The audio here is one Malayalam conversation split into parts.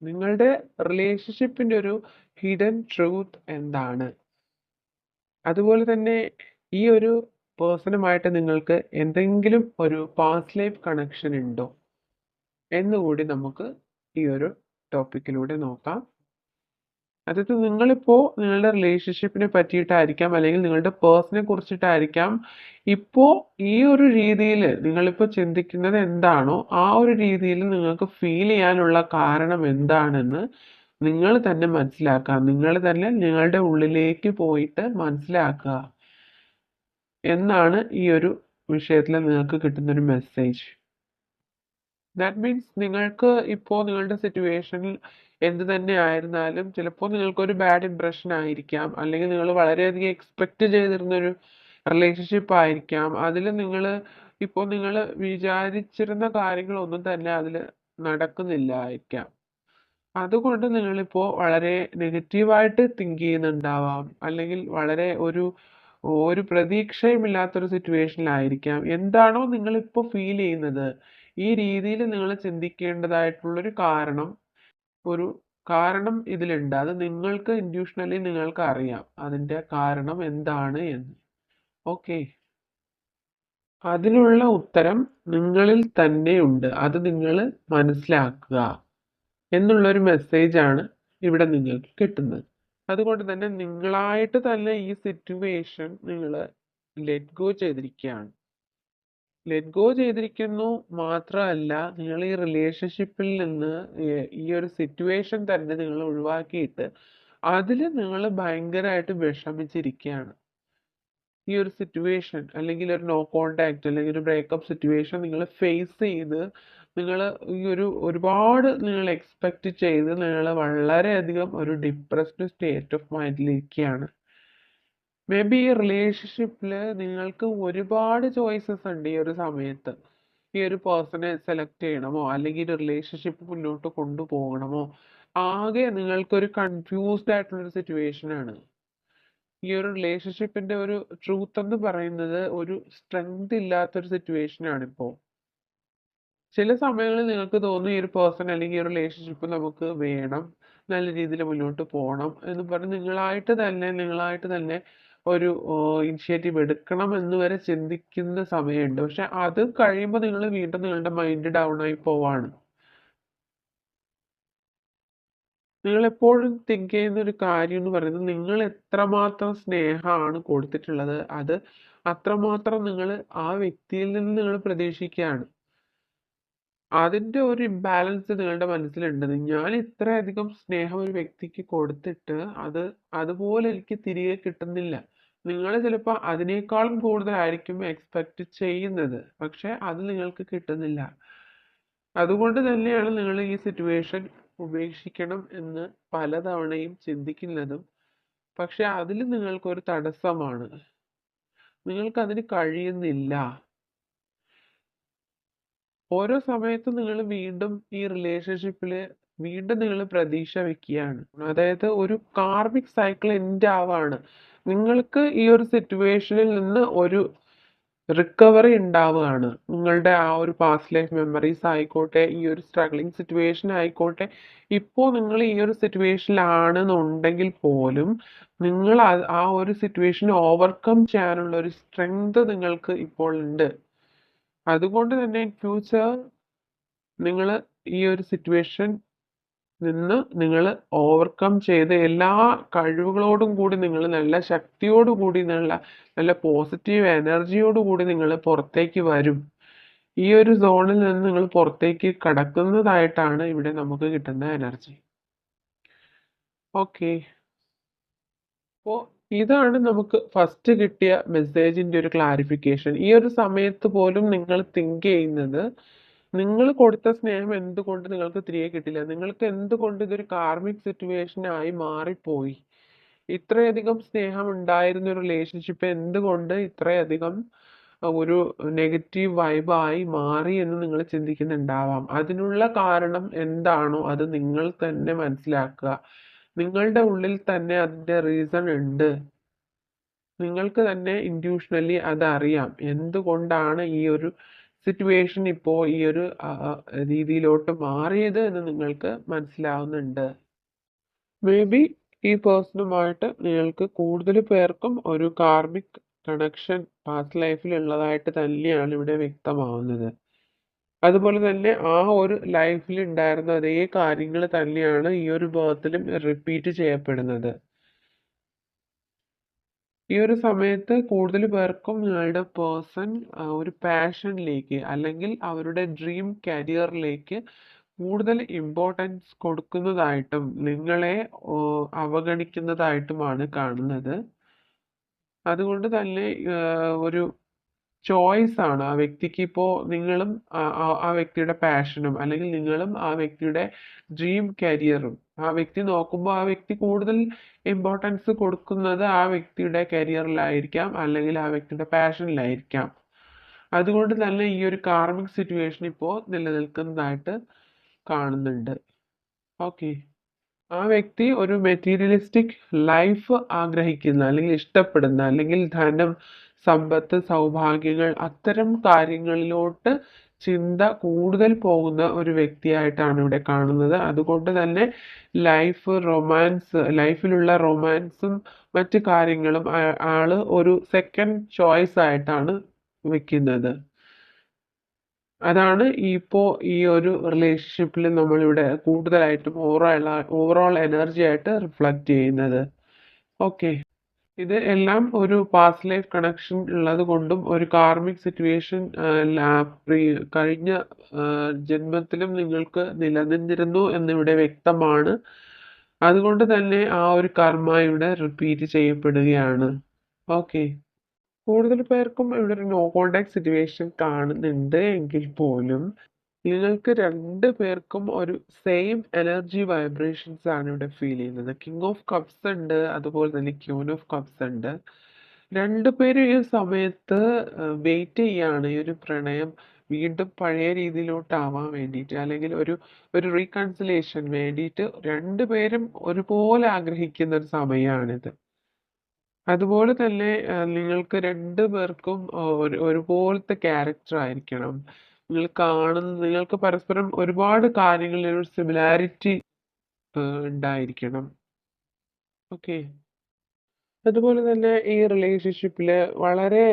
നിങ്ങളുടെ റിലേഷൻഷിപ്പിന്റെ ഒരു ഹിഡൻ ട്രൂത്ത് എന്താണ്? അതുപോലെ തന്നെ ഈ ഒരു പേഴ്സണുമായിട്ട് നിങ്ങൾക്ക് എന്തെങ്കിലും ഒരു പാസ്റ്റ് ലൈഫ് കണക്ഷൻ ഉണ്ടോ എന്നുകൂടി നമുക്ക് ഈ ഒരു ടോപ്പിക്കിലൂടെ നോക്കാം. അതായത് നിങ്ങളിപ്പോൾ നിങ്ങളുടെ റിലേഷൻഷിപ്പിനെ പറ്റിയിട്ടായിരിക്കാം അല്ലെങ്കിൽ നിങ്ങളുടെ പേഴ്സണെ കുറിച്ചിട്ടായിരിക്കാം ഇപ്പോൾ ഈ ഒരു രീതിയിൽ നിങ്ങളിപ്പോൾ ചിന്തിക്കുന്നത് എന്താണോ ആ ഒരു രീതിയിൽ നിങ്ങൾക്ക് ഫീൽ ചെയ്യാനുള്ള കാരണം എന്താണെന്ന് നിങ്ങൾ തന്നെ മനസ്സിലാക്കുക. നിങ്ങൾ തന്നെ നിങ്ങളുടെ ഉള്ളിലേക്ക് പോയിട്ട് മനസ്സിലാക്കുക എന്നാണ് ഈ ഒരു വിഷയത്തിൽ നിങ്ങൾക്ക് കിട്ടുന്നൊരു മെസ്സേജ്. ദാറ്റ് മീൻസ് നിങ്ങൾക്ക് ഇപ്പോൾ നിങ്ങളുടെ സിറ്റുവേഷനിൽ എന്ത് തന്നെ ആയിരുന്നാലും ചിലപ്പോൾ നിങ്ങൾക്കൊരു ബാഡ് ഇംപ്രഷൻ ആയിരിക്കാം, അല്ലെങ്കിൽ നിങ്ങൾ വളരെയധികം എക്സ്പെക്റ്റ് ചെയ്തിരുന്നൊരു റിലേഷൻഷിപ്പ് ആയിരിക്കാം. അതിൽ ഇപ്പോൾ നിങ്ങൾ വിചാരിച്ചിരുന്ന കാര്യങ്ങളൊന്നും തന്നെ അതിൽ നടക്കുന്നില്ലായിരിക്കാം. അതുകൊണ്ട് നിങ്ങളിപ്പോൾ വളരെ നെഗറ്റീവായിട്ട് തിങ്ക് ചെയ്യുന്നുണ്ടാവാം, അല്ലെങ്കിൽ വളരെ ഒരു പ്രതീക്ഷയുമില്ലാത്തൊരു സിറ്റുവേഷനിലായിരിക്കാം. എന്താണോ നിങ്ങളിപ്പോൾ ഫീൽ ചെയ്യുന്നത് ഈ രീതിയിൽ നിങ്ങൾ ചിന്തിക്കേണ്ടതായിട്ടുള്ളൊരു ഒരു കാരണം ഇതിലുണ്ട്. അത് നിങ്ങൾക്ക് ഇൻഡ്യൂഷണലി നിങ്ങൾക്ക് അറിയാം അതിൻ്റെ കാരണം എന്താണ് എന്ന്. ഓക്കെ, അതിനുള്ള ഉത്തരം നിങ്ങളിൽ തന്നെ ഉണ്ട്. അത് നിങ്ങൾ മനസ്സിലാക്കുക എന്നുള്ളൊരു മെസ്സേജാണ് ഇവിടെ നിങ്ങൾക്ക് കിട്ടുന്നത്. അതുകൊണ്ട് തന്നെ നിങ്ങളായിട്ട് തന്നെ ഈ സിറ്റുവേഷൻ നിങ്ങൾ ലെറ്റ് ഗോ ചെയ്തിരിക്കുകയാണ്. ലെറ്റ് ഗോ ചെയ്തിരിക്കുന്നു മാത്രമല്ല, നിങ്ങൾ ഈ റിലേഷൻഷിപ്പിൽ നിന്ന് ഈ ഒരു സിറ്റുവേഷൻ തന്നെ നിങ്ങൾ ഒഴിവാക്കിയിട്ട് അതിൽ നിങ്ങൾ ഭയങ്കരമായിട്ട് വിഷമിച്ചിരിക്കുകയാണ്. ഈ ഒരു സിറ്റുവേഷൻ അല്ലെങ്കിൽ ഒരു നോ കോണ്ടാക്ട് അല്ലെങ്കിൽ ഒരു ബ്രേക്കപ്പ് സിറ്റുവേഷൻ നിങ്ങൾ ഫേസ് ചെയ്ത് നിങ്ങൾ ഒരുപാട് നിങ്ങൾ എക്സ്പെക്റ്റ് ചെയ്ത് നിങ്ങൾ വളരെയധികം ഒരു ഡിപ്രസ്ഡ് സ്റ്റേറ്റ് ഓഫ് മൈൻഡിലിരിക്കുകയാണ്. മേ ബി ഈ റിലേഷൻഷിപ്പിൽ നിങ്ങൾക്ക് ഒരുപാട് ചോയ്സസ് ഉണ്ട്. ഈ ഒരു സമയത്ത് ഈ ഒരു പേഴ്സണെ സെലക്ട് ചെയ്യണമോ അല്ലെങ്കിൽ റിലേഷൻഷിപ്പ് മുന്നോട്ട് കൊണ്ടുപോകണമോ, ആകെ നിങ്ങൾക്കൊരു കൺഫ്യൂസ്ഡ് ആയിട്ടുള്ളൊരു സിറ്റുവേഷൻ ആണ്. ഈ ഒരു റിലേഷൻഷിപ്പിന്റെ ഒരു ട്രൂത്ത് എന്ന് പറയുന്നത് ഒരു സ്ട്രെങ്ത് ഇല്ലാത്തൊരു സിറ്റുവേഷൻ ആണ് ഇപ്പോൾ. ചില സമയങ്ങളിൽ നിങ്ങൾക്ക് തോന്നും ഈ ഒരു പേഴ്സൺ അല്ലെങ്കിൽ ഈ ഒരു റിലേഷൻഷിപ്പ് നമുക്ക് വേണം, നല്ല രീതിയിൽ മുന്നോട്ട് പോകണം എന്ന് പറഞ്ഞ് നിങ്ങളായിട്ട് തന്നെ ഒരു ഇനിഷ്യേറ്റീവ് എടുക്കണം എന്ന് വരെ ചിന്തിക്കുന്ന സമയമുണ്ട്. പക്ഷെ അത് കഴിയുമ്പോൾ നിങ്ങൾ വീണ്ടും നിങ്ങളുടെ മൈൻഡ് ഡൗൺ ആയി പോവാണ്. നിങ്ങൾ എപ്പോഴും തിങ്ക് ചെയ്യുന്ന ഒരു കാര്യം എന്ന് പറയുന്നത് നിങ്ങൾ എത്രമാത്രം സ്നേഹമാണ് കൊടുത്തിട്ടുള്ളത് അത് അത്രമാത്രം നിങ്ങൾ ആ വ്യക്തിയിൽ നിന്ന് നിങ്ങൾ പ്രതീക്ഷിക്കുകയാണ്. അതിന്റെ ഒരു ഇംബാലൻസ് നിങ്ങളുടെ മനസ്സിലുണ്ട്. ഞാൻ ഇത്രയധികം സ്നേഹം ഒരു വ്യക്തിക്ക് കൊടുത്തിട്ട് അത് അതുപോലെ എനിക്ക് തിരികെ കിട്ടുന്നില്ല. നിങ്ങൾ ചിലപ്പോൾ അതിനേക്കാളും കൂടുതലായിരിക്കും എക്സ്പെക്റ്റ് ചെയ്യുന്നത്, പക്ഷെ അത് നിങ്ങൾക്ക് കിട്ടുന്നില്ല. അതുകൊണ്ട് തന്നെയാണ് നിങ്ങൾ ഈ സിറ്റുവേഷൻ ഉപേക്ഷിക്കണം എന്ന് പലതവണയും ചിന്തിക്കുന്നതും. പക്ഷെ അതിൽ നിങ്ങൾക്കൊരു തടസ്സമാണ്, നിങ്ങൾക്കതിന് കഴിയുന്നില്ല. ഓരോ സമയത്തും നിങ്ങൾ വീണ്ടും ഈ റിലേഷൻഷിപ്പിൽ വീണ്ടും നിങ്ങൾ പ്രതീക്ഷ വെക്കുകയാണ്. അതായത് ഒരു കാർമിക് സൈക്കിൾ എൻഡ് ആവാണ്. നിങ്ങൾക്ക് ഈ ഒരു സിറ്റുവേഷനിൽ നിന്ന് ഒരു റിക്കവറി ഉണ്ടാവുകയാണ്. നിങ്ങളുടെ ആ ഒരു പാസ്റ്റ് ലൈഫ് മെമ്മറീസ് ആയിക്കോട്ടെ, ഈ ഒരു സ്ട്രഗ്ലിംഗ് സിറ്റുവേഷൻ ആയിക്കോട്ടെ, ഇപ്പോൾ നിങ്ങൾ ഈ ഒരു സിറ്റുവേഷനിലാണെന്നുണ്ടെങ്കിൽ പോലും നിങ്ങൾ ആ ഒരു സിറ്റുവേഷൻ ഓവർകം ചെയ്യാനുള്ള ഒരു സ്ട്രെങ്ത് നിങ്ങൾക്ക് ഇപ്പോൾ ഉണ്ട്. അതുകൊണ്ട് തന്നെ ഇൻ ഫ്യൂച്ചർ നിങ്ങൾ ഈ ഒരു സിറ്റുവേഷൻ നിന്ന് നിങ്ങൾ ഓവർകം ചെയ്ത് എല്ലാ കഴിവുകളോടും കൂടി നിങ്ങൾ നല്ല ശക്തിയോടു കൂടി നല്ല പോസിറ്റീവ് എനർജിയോടു കൂടി നിങ്ങൾ പുറത്തേക്ക് വരും. ഈ ഒരു സോണിൽ നിന്ന് നിങ്ങൾ പുറത്തേക്ക് കടക്കുന്നതായിട്ടാണ് ഇവിടെ നമുക്ക് കിട്ടുന്ന എനർജി. ഓക്കെ, അപ്പോൾ ഇതാണ് നമുക്ക് ഫസ്റ്റ് കിട്ടിയ മെസ്സേജിന്റെ ഒരു ക്ലാരിഫിക്കേഷൻ. ഈ ഒരു സമയത്ത് പോലും നിങ്ങൾ തിങ്ക് ചെയ്യുന്നത് നിങ്ങൾ കൊടുത്ത സ്നേഹം എന്തുകൊണ്ട് നിങ്ങൾക്ക് തിരികെ കിട്ടില്ല, നിങ്ങൾക്ക് എന്തുകൊണ്ട് ഇതൊരു കാർമിക് സിറ്റുവേഷൻ ആയി മാറിപ്പോയി, ഇത്രയധികം സ്നേഹം ഉണ്ടായിരുന്ന ഒരു റിലേഷൻഷിപ്പ് എന്തുകൊണ്ട് ഇത്രയധികം ഒരു നെഗറ്റീവ് വൈബായി മാറി എന്ന് നിങ്ങൾ ചിന്തിക്കുന്നുണ്ടാവാം. അതിനുള്ള കാരണം എന്താണോ അത് നിങ്ങൾ തന്നെ മനസ്സിലാക്കുക. നിങ്ങളുടെ ഉള്ളിൽ തന്നെ അതിൻ്റെ റീസൺ ഉണ്ട്. നിങ്ങൾക്ക് തന്നെ ഇൻഡ്യൂഷണലി അതറിയാം എന്തുകൊണ്ടാണ് ഈ ഒരു സിറ്റുവേഷൻ ഇപ്പോൾ ഈ ഒരു രീതിയിലോട്ട് മാറിയത് എന്ന് നിങ്ങൾക്ക് മനസ്സിലാവുന്നുണ്ട്. മേ ബി ഈ പേഴ്സണുമായിട്ട് നിങ്ങൾക്ക് കൂടുതൽ പേർക്കും ഒരു കാർമിക് കണക്ഷൻ പാസ്റ്റ് ലൈഫിൽ ഉള്ളതായിട്ട് തന്നെയാണ് ഇവിടെ വ്യക്തമാവുന്നത്. അതുപോലെ തന്നെ ആ ഒരു ലൈഫിൽ ഉണ്ടായിരുന്ന അതേ കാര്യങ്ങൾ തന്നെയാണ് ഈ ഒരു ബർത്തിലും റിപ്പീറ്റ് ചെയ്യപ്പെടുന്നത്. ഈ ഒരു സമയത്ത് കൂടുതൽ പേർക്കും നിങ്ങളുടെ പേഴ്സൺ ഒരു പാഷനിലേക്ക് അല്ലെങ്കിൽ അവരുടെ ഡ്രീം കരിയറിലേക്ക് കൂടുതൽ ഇമ്പോർട്ടൻസ് കൊടുക്കുന്നതായിട്ടും നിങ്ങളെ അവഗണിക്കുന്നതായിട്ടുമാണ് കാണുന്നത്. അതുകൊണ്ട് തന്നെ ഒരു ചോയ്സ് ആണ് ആ വ്യക്തിക്ക്. ഇപ്പോൾ നിങ്ങളും ആ വ്യക്തിയുടെ പാഷനും അല്ലെങ്കിൽ നിങ്ങളും ആ വ്യക്തിയുടെ ഡ്രീം കരിയറും ആ വ്യക്തി നോക്കുമ്പോൾ ആ വ്യക്തി കൂടുതൽ ഇമ്പോർട്ടൻസ് കൊടുക്കുന്നത് ആ വ്യക്തിയുടെ കരിയറിലായിരിക്കാം അല്ലെങ്കിൽ ആ വ്യക്തിയുടെ പാഷനിലായിരിക്കാം. അതുകൊണ്ട് തന്നെ ഈ ഒരു കാർമിക് സിറ്റുവേഷൻ ഇപ്പോൾ നിലനിൽക്കുന്നതായിട്ട് കാണുന്നുണ്ട്. ഓക്കെ. ആ വ്യക്തി ഒരു മെറ്റീരിയലിസ്റ്റിക് ലൈഫ് ആഗ്രഹിക്കുന്ന അല്ലെങ്കിൽ ഇഷ്ടപ്പെടുന്ന അല്ലെങ്കിൽ ധനം, സമ്പത്ത്, സൗഭാഗ്യങ്ങൾ അത്തരം കാര്യങ്ങളിലോട്ട് ചിന്ത കൂടുതൽ പോകുന്ന ഒരു വ്യക്തിയായിട്ടാണ് ഇവിടെ കാണുന്നത്. അതുകൊണ്ട് തന്നെ ലൈഫിലുള്ള റൊമാൻസും മറ്റു കാര്യങ്ങളും ആള് ഒരു സെക്കൻഡ് ചോയ്സ് ആയിട്ടാണ് വെക്കുന്നത്. അതാണ് ഈ ഒരു റിലേഷൻഷിപ്പിൽ നമ്മളിവിടെ കൂടുതലായിട്ടും ഓവറോൾ എനർജി ആയിട്ട് റിഫ്ലക്റ്റ് ചെയ്യുന്നത്. ഓക്കെ. ഇത് എല്ലാം ഒരു പാസ്റ്റ് ലൈഫ് കണക്ഷൻ ഉള്ളത് കൊണ്ടും ഒരു കാർമിക് സിറ്റുവേഷൻ കഴിഞ്ഞ ജന്മത്തിലും നിങ്ങൾക്ക് നിലനിന്നിരുന്നു എന്നിവിടെ വ്യക്തമാണ്. അതുകൊണ്ട് തന്നെ ആ ഒരു കർമ്മ ഇവിടെ റിപ്പീറ്റ് ചെയ്യപ്പെടുകയാണ്. ഓക്കെ. കൂടുതൽ പേർക്കും ഇവിടെ ഒരു നോ കോണ്ടാക്ട് സിറ്റുവേഷൻ കാണുന്നുണ്ട് എങ്കിൽ പോലും നിങ്ങൾക്ക് 2 പേർക്കും ഒരു സെയിം എനർജി വൈബ്രേഷൻസ് ആണ് ഇവിടെ ഫീൽ ചെയ്യുന്നത്. കിങ് ഓഫ് കപ്സ് ഉണ്ട്, അതുപോലെ തന്നെ ക്യൂൻ ഓഫ് കപ്സ് ഉണ്ട്. 2 പേരും ഈ സമയത്ത് വെയിറ്റ് ചെയ്യാണ് ഈ ഒരു പ്രണയം വീണ്ടും പഴയ രീതിയിലോട്ടാവാൻ വേണ്ടിയിട്ട് അല്ലെങ്കിൽ ഒരു റീകൺസിലേഷൻ വേണ്ടിയിട്ട് 2 പേരും ഒരുപോലെ ആഗ്രഹിക്കുന്ന ഒരു സമയമാണിത്. അതുപോലെ തന്നെ നിങ്ങൾക്ക് 2 പേർക്കും ഒരുപോലത്തെ ക്യാരക്ടർ ആയിരിക്കണം. നിങ്ങൾക്ക് പരസ്പരം ഒരുപാട് കാര്യങ്ങളിൽ ഒരു സിമിലാരിറ്റി ഉണ്ടായിരിക്കണം. ഓക്കെ. അതുപോലെ തന്നെ ഈ റിലേഷൻഷിപ്പില് വളരെ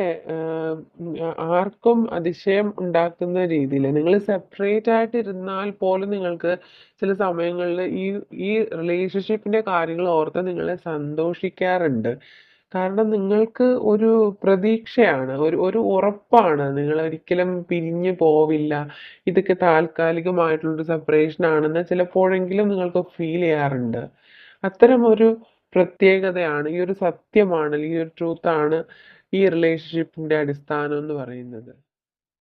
ആർക്കും അതിശയം ഉണ്ടാക്കുന്ന രീതിയിൽ നിങ്ങൾ സെപ്പറേറ്റ് ആയിട്ട് ഇരുന്നാൽ പോലും നിങ്ങൾക്ക് ചില സമയങ്ങളിൽ ഈ റിലേഷൻഷിപ്പിന്റെ കാര്യങ്ങൾ ഓർത്ത് നിങ്ങൾ സന്തോഷിക്കാറുണ്ട്. കാരണം നിങ്ങൾക്ക് ഒരു പ്രതീക്ഷയാണ്, ഒരു ഉറപ്പാണ്. നിങ്ങൾ ഒരിക്കലും പിരിഞ്ഞു പോവില്ല. ഇതൊക്കെ താൽക്കാലികമായിട്ടുള്ളൊരു സെപ്പറേഷൻ ആണെന്ന് ചിലപ്പോഴെങ്കിലും നിങ്ങൾക്ക് ഫീൽ ചെയ്യാറുണ്ട്. അത്തരം ഒരു പ്രത്യേകതയാണ്, ഈ ഒരു സത്യമാണ്, ഈ ഒരു ട്രൂത്താണ് ഈ റിലേഷൻഷിപ്പിന്റെ അടിസ്ഥാനം എന്ന് പറയുന്നത്.